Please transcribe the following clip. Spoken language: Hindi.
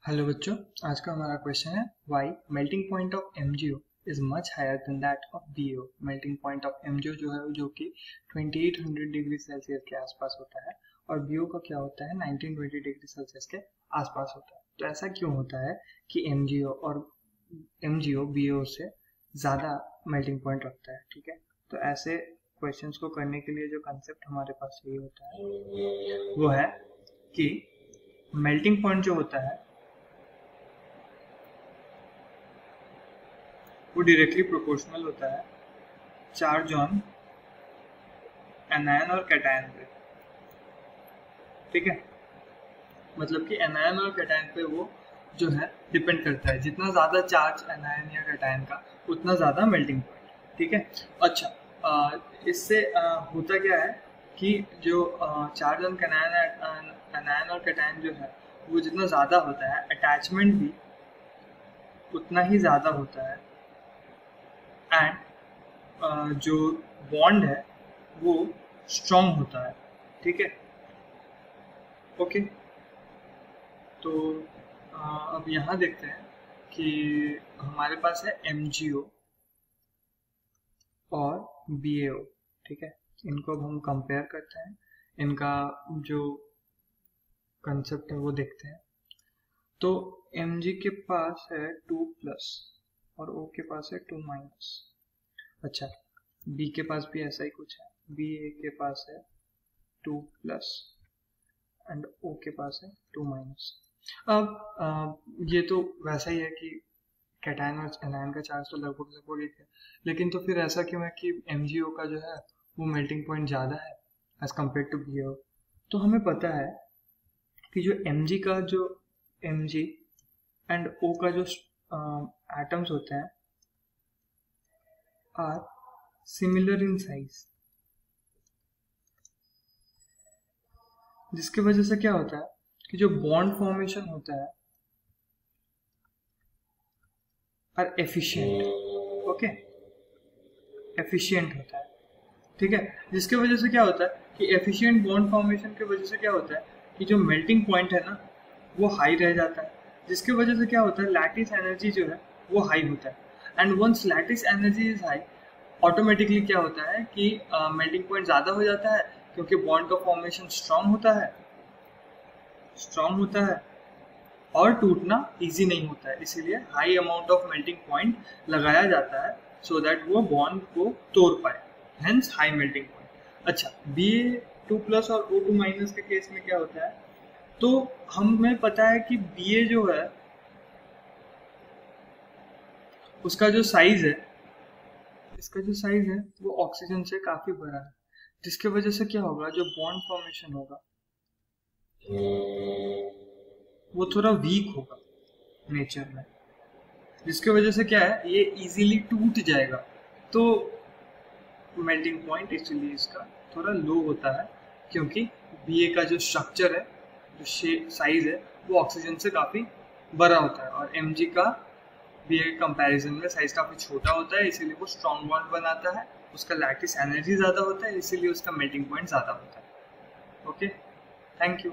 हेलो बच्चों, आज का हमारा क्वेश्चन है why melting point of MgO is much higher than that of BO। Melting point of MgO जो है जो कि 2800 डिग्री सेल्सियस के आसपास होता है और BO का क्या होता है 1920 डिग्री सेल्सियस के आसपास होता है। तो ऐसा क्यों होता है कि MgO BO से ज़्यादा मेल्टिंग पॉइंट रखता है। ठीक है, तो ऐसे क्वेश्चंस को करने के लिए जो कंसेप्ट हमारे पास चाहिए होता है वो है कि मेल्टिंग पॉइंट जो होता है वो डायरेक्टली प्रोपोर्शनल होता है चार्ज ऑन एनायन और कैटायन पे। ठीक है, मतलब कि एनायन और कैटायन पे वो जो है डिपेंड करता है। जितना ज़्यादा चार्ज एनायन या कैटायन का उतना ज़्यादा मेल्टिंग पॉइंट। ठीक है, अच्छा इससे होता क्या है कि जो चार्ज ऑन एनायन और कैटायन जो है वो जितना ज़्यादा होता है अटैचमेंट भी उतना ही ज़्यादा होता है एंड जो बॉन्ड है वो स्ट्रॉन्ग होता है। ठीक है, ओके। तो अब यहाँ देखते हैं कि हमारे पास है MgO और BaO। ठीक है, इनको अब हम कंपेयर करते हैं, इनका जो कंसेप्ट है वो देखते हैं। तो Mg के पास है 2+ और O के पास है 2-। अच्छा, B के पास भी ऐसा ही कुछ है, BA के पास है 2+ एंड O के पास है 2-। अब ये तो वैसा ही है कि कैटायन और एनायन का चार्ज तो लगभग एक है, लेकिन तो फिर ऐसा क्यों है कि MgO का जो है वो मेल्टिंग पॉइंट ज़्यादा है एज कम्पेयर टू BaO। तो हमें पता है कि जो Mg एंड O का जो एटम्स होते हैं आर सिमिलर इन साइज, जिसकी वजह से क्या होता है कि जो बॉन्ड फॉर्मेशन होता है आर एफिशिएंट। ओके, एफिशिएंट होता है। ठीक है, जिसके वजह से क्या होता है कि एफिशिएंट बॉन्ड फॉर्मेशन की वजह से क्या होता है कि जो मेल्टिंग पॉइंट है ना वो हाई रह जाता है, जिसकी वजह से क्या होता है लैटिस एनर्जी जो है वो हाई होता है। And once lattice energy is high automatically क्या होता है कि मेल्टिंग पॉइंट ज़्यादा हो जाता है, क्योंकि बॉन्ड का फॉर्मेशन स्ट्रांग होता है और टूटना इजी नहीं होता है, इसीलिए high amount of melting point लगाया जाता है सो दैट वो बॉन्ड को तोड़ पाए, हेंस हाई मेल्टिंग पॉइंट। अच्छा, Ba2+ और O2- के केस में क्या होता है, तो हमें पता है कि Ba जो है उसका जो साइज है, इसका जो साइज है वो ऑक्सीजन से काफी बड़ा है, जिसके वजह से क्या होगा जो बॉन्ड फॉर्मेशन होगा वो थोड़ा वीक होगा नेचर में, जिसकी वजह से क्या है ये इजीली टूट जाएगा। तो मेल्टिंग पॉइंट इसलिए इसका थोड़ा लो होता है, क्योंकि Ba का जो स्ट्रक्चर है, जो साइज है वो ऑक्सीजन से काफ़ी बड़ा होता है और Mg का Ba के कंपैरिजन में साइज काफ़ी छोटा होता है, इसीलिए वो स्ट्रॉन्ग बॉन्ड बनाता है, उसका लैटिस एनर्जी ज़्यादा होता है, इसीलिए उसका मेल्टिंग पॉइंट ज़्यादा होता है। Okay, thank you.